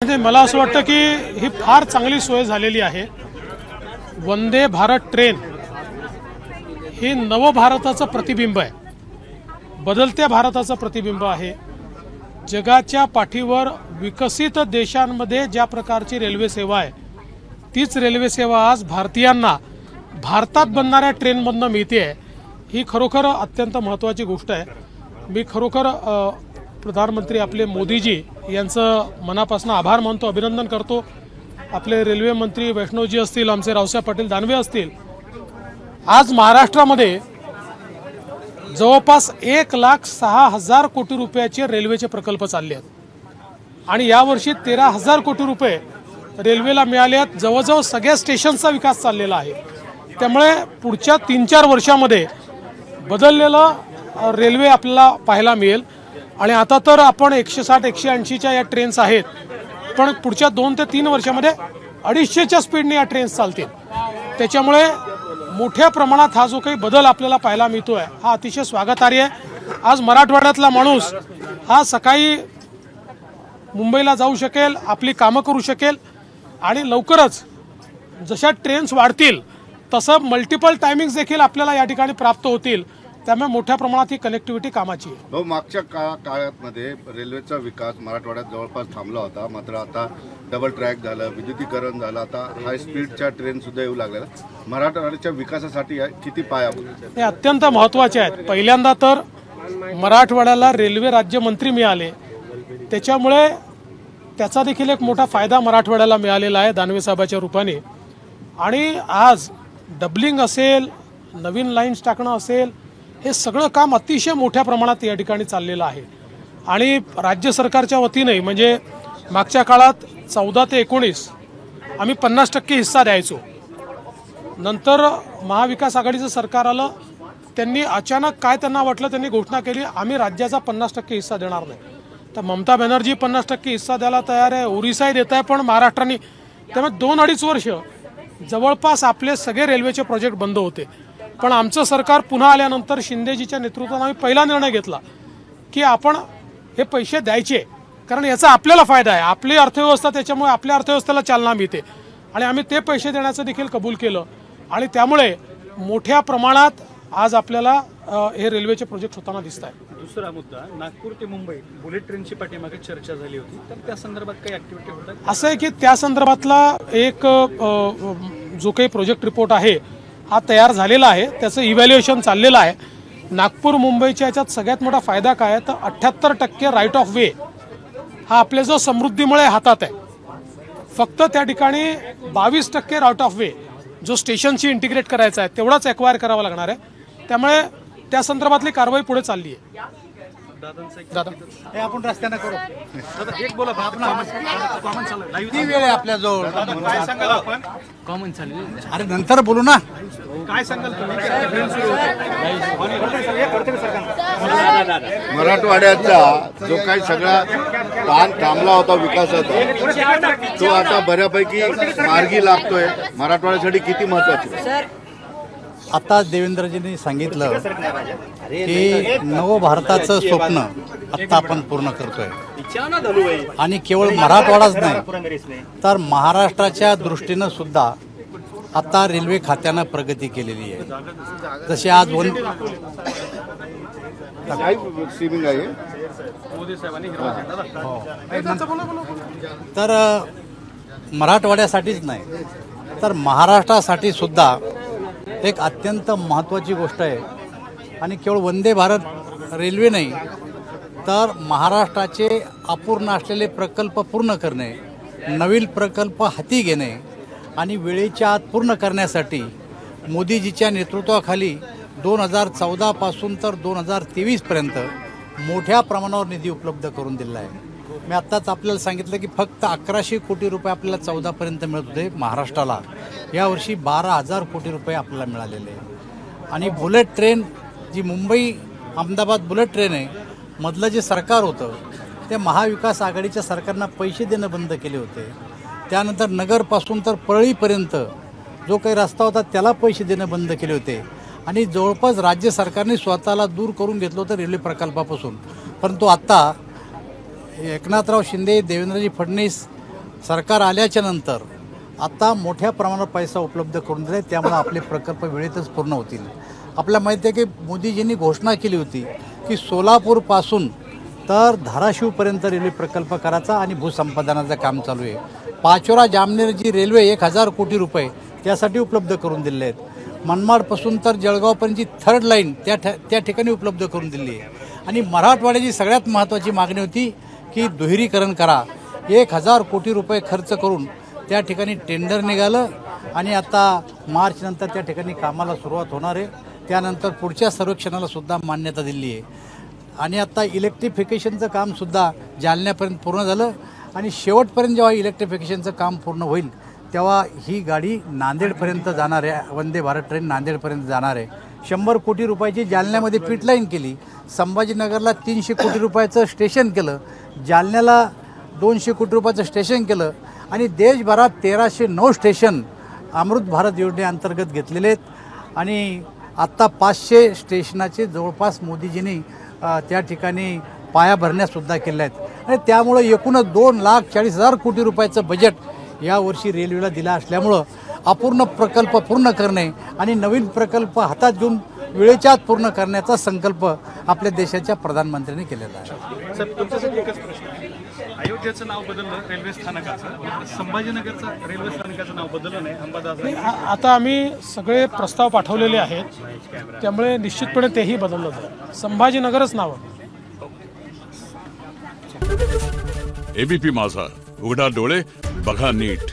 मला असं वाटतं की ही फार चांगली सोय झालेली आहे। वंदे भारत ट्रेन हे नवभारताचं प्रतिबिंब आहे, बदलत्या भारताचं प्रतिबिंब आहे। जगाच्या पाठीवर विकसित देशांमध्ये ज्या प्रकारची रेल्वे सेवा आहे तीच रेल्वे सेवा आज भारतीयांना भारतात बनणाऱ्या ट्रेनमधून मिळते आहे। ही खरोखर अत्यंत महत्त्वाची गोष्ट आहे। मी खरोखर प्रधानमंत्री आपले मोदीजी यांचं मनापासून आभार मानतो, अभिनंदन करतो। आपले रेल्वे मंत्री वैष्णवजी असतील, आमचे रावसाहेब पाटील दानवे असतील, आज महाराष्ट्रामध्ये जवळपास 1,06,000 कोटी रुपयाचे रेल्वेचे प्रकल्प चालले आहेत आणि यावर्षी 13,000 कोटी रुपये रेल्वेला मिळाले आहेत। जवळजवळ सगळ्या स्टेशनचा विकास चाललेला आहे। त्यामुळे पुढच्या 3-4 वर्षांमध्ये बदललेला रेल्वे आपल्याला पाहायला मिळेल। आणि आता तर आपण 160-180च्या या ट्रेन्स आहेत, पण पुढच्या 2 ते 3 वर्षांमध्ये 250च्या स्पीडने या ट्रेन्स चालतील। त्याच्यामुळे मोठ्या प्रमाणात हा जो काही बदल आपल्याला पाहायला मिळतोय हा अतिशय स्वागतार्ह आहे। आज मराठवाड्यातला माणूस हा सकाळी मुंबईला जाऊ शकेल, आपली कामं करू शकेल आणि लवकरच जशा ट्रेन्स वाढतील तसं मल्टिपल टायमिंग्स देखील आपल्याला या ठिकाणी प्राप्त होतील। त्यामुळे मोठ्या प्रमाणात ही कनेक्टिव्हिटी कामाची आहे। मागच्या काळामध्ये रेल्वेचा विकास मराठवाड्यात जवळपास थांबला होता, मात्र आता डबल ट्रॅक झालं, विद्युतीकरण झालं, आता हाय स्पीडच्या ट्रेन सुद्धा येऊ लागल्या। मराठवाड्याच्या विकासासाठी किती पायाभूत हे अत्यंत महत्त्वाचे आहेत। पहिल्यांदा तर मराठवाड्याला रेल्वे राज्यमंत्री मिळाले, त्याच्यामुळे त्याचा देखील एक मोठा फायदा मराठवाड्याला मिळालेला आहे दानवे साहेबांच्या रूपाने। आणि आज डबलिंग असेल, नवीन लाईन्स टाकणं असेल, हे सगळं काम अतिशय मोठ्या प्रमाणात या ठिकाणी चाललेलं आहे। आणि राज्य सरकारच्या वतीने म्हणजे मागच्या काळात 14 ते 19 आम्ही 50% हिस्सा द्यायचो। नंतर महाविकास आघाडीचं सरकार आलं, त्यांनी अचानक काय त्यांना वाटलं, त्यांनी घोषणा केली आम्ही राज्याचा 50% हिस्सा देणार नाही। तर ममता बॅनर्जी 50% हिस्सा द्यायला तयार आहे, ओरिसाही देत आहे, पण महाराष्ट्राने त्यामुळे 2-2.5 वर्ष जवळपास आपले सगळे रेल्वेचे प्रोजेक्ट बंद होते। पण आमचं सरकार पुन्हा आल्यानंतर शिंदेजीच्या नेतृत्वाने आम्ही पहिला निर्णय घेतला की आपण हे पैसे द्यायचे, कारण याचा आपल्याला फायदा आहे, आपली अर्थव्यवस्था, त्याच्यामुळे आपल्या अर्थव्यवस्थेला चालना मिळते आणि आम्ही ते पैसे देण्याचं देखील कबूल केलं। आणि त्यामुळे मोठ्या प्रमाणात आज आपल्याला हे रेल्वेचे प्रोजेक्ट होताना दिसत आहे। दुसरा मुद्दा, नागपूर ते मुंबई बुलेट ट्रेनची पाठीमागे चर्चा झाली होती, तर त्या संदर्भात काही ऍक्टिव्हिटी होतात? असं आहे की त्या संदर्भातला एक जो काही प्रोजेक्ट रिपोर्ट आहे हा तयार झालेला आहे, त्याचं इव्हॅल्युएशन चाललेलं आहे। नागपूर मुंबईच्या याच्यात सगळ्यात मोठा फायदा काय आहे तर 78% राईट ऑफ वे हा आपल्या जो समृद्धीमुळे हातात आहे। फक्त त्या ठिकाणी 22% राईट ऑफ वे जो स्टेशनशी इंटिग्रेट करायचा आहे तेवढाच एक्वायर करावा लागणार आहे। त्यामुळे त्या संदर्भातली कारवाई पुढे चालली आहे। दादा हे आपण रस्त्याने करू दादा, एक बोला कॉमन चालू आहे, किती वेळ आहे आपल्या जवळ? काय सांगाल आपण? कॉमन चालू आहे, अरे नंतर बोलू ना। काय सांगाल तुम्ही? मराठवाड्याचा जो काही सगळा ताण थांबला होता विकासाचा, तो आता बऱ्यापैकी मार्गी लागतोय। मराठवाड्यासाठी किती महत्वाचे? आता देवेंद्रजींनी सांगितलं की नवभारताचं स्वप्न आता आपण पूर्ण करतोय आणि केवळ मराठवाडाच नाही तर महाराष्ट्राच्या दृष्टीनं सुद्धा आता रेल्वे खात्यानं प्रगती केलेली आहे। जसे आज तर मराठवाड्यासाठीच नाही तर महाराष्ट्रासाठी सुद्धा एक अत्यंत महत्त्वाची गोष्ट आहे। आणि केवळ वंदे भारत रेल्वे नाही तर महाराष्ट्राचे अपूर्ण असलेले प्रकल्प पूर्ण करणे, नवीन प्रकल्प हाती घेणे आणि वेळेच्या आत पूर्ण करण्यासाठी मोदीजीच्या नेतृत्वाखाली 2014 पासून तर 2023पर्यंत मोठ्या प्रमाणावर निधी उपलब्ध करून दिला आहे। मी आत्ताच आपल्याला सांगितलं की फक्त 1100 कोटी रुपये आपल्याला 14पर्यंत मिळत होते महाराष्ट्राला, यावर्षी 12,000 कोटी रुपये आपल्याला मिळालेले आहे। आणि बुलेट ट्रेन जी मुंबई अहमदाबाद बुलेट ट्रेन आहे, मधलं जे सरकार होतं ते महाविकास आघाडीच्या सरकारनं पैसे देणं बंद केले होते। त्यानंतर नगरपासून तर परळीपर्यंत जो काही रस्ता होता त्याला पैसे देणं बंद केले होते आणि जवळपास राज्य सरकारने स्वतःला दूर करून घेतलं होतं रेल्वे प्रकल्पापासून। परंतु आता एकनाथराव शिंदे, देवेंद्रजी फडणवीस सरकार आल्याच्या नंतर आता मोठ्या प्रमाणात पैसा उपलब्ध करून दिला, त्यामुळे आपले प्रकल्प वेळेतच पूर्ण होतील. आपल्याला माहिती आहे की मोदीजींनी घोषणा केली होती की सोलापूरपासून तर धाराशिवपर्यंत रेल्वे प्रकल्प करायचा आणि भूसंपादनाचं काम चालू आहे. पाचोरा जामनेर जी रेल्वे 1000 कोटी रुपये त्यासाठी उपलब्ध करून दिले आहेत. मनमाडपासून तर जळगावपर्यंतची 3rd लाईन त्या ठिकाणी उपलब्ध करून दिली आहे. आणि मराठवाड्याची सगळ्यात महत्त्वाची मागणी होती की दुहेरीकरण करा. 1000 कोटी रुपये खर्च करून त्या ठिकाणी टेंडर निघालं आणि आता मार्च नंतर त्या ठिकाणी कामाला सुरुवात होणार आहे. त्यानंतर पुढच्या सर्वेक्षणाला सुद्धा मान्यता दिली आहे. आणि आता इलेक्ट्रिफिकेशनचं कामसुद्धा जालन्यापर्यंत पूर्ण झालं आणि शेवटपर्यंत जेव्हा इलेक्ट्रिफिकेशनचं काम पूर्ण होईल तेव्हा ही गाडी नांदेडपर्यंत जाणार आहे. वंदे भारत ट्रेन नांदेडपर्यंत जाणार आहे. 100 कोटी रुपयाची जालन्यामध्ये पिटलाईन केली. संभाजीनगरला 300 कोटी रुपयाचं स्टेशन केलं. जालन्याला 200 कोटी रुपयाचं स्टेशन केलं. आणि देशभरात 1309 स्टेशन अमृत भारत योजनेअंतर्गत घेतलेले आहेत. आणि आत्ता 500 स्टेशनाचे जवळपास मोदीजींनी त्या ठिकाणी पाया भरण्यासुद्धा केल्या आहेत. आणि त्यामुळं एकूणच 2,40,000 कोटी रुपयाचं बजेट यावर्षी रेल्वेला दिलं असल्यामुळं अपूर्ण प्रकल्प पूर्ण करणे आणि नवीन प्रकल्प हातात घेऊन वेळेच्या आत पूर्ण करण्याचा संकल्प आपल्या देशाच्या प्रधानमंत्र्यांनी केलेला आहे. साहेब, तुमच्यासाठी एकच प्रश्न आहे. अयोध्येचं नाव बदललं रेल्वे स्थानकाचं, संभाजीनगरचं रेल्वे स्थानकाचं नाव बदललं नाही, अंबादास. आता आम्ही सगळे प्रस्ताव पाठवलेले आहेत, त्यामुळे निश्चितपणे तेही बदललं जाईल. संभाजीनगरच नाव. एबीपी माझा, उघडा डोळे बघा नीट.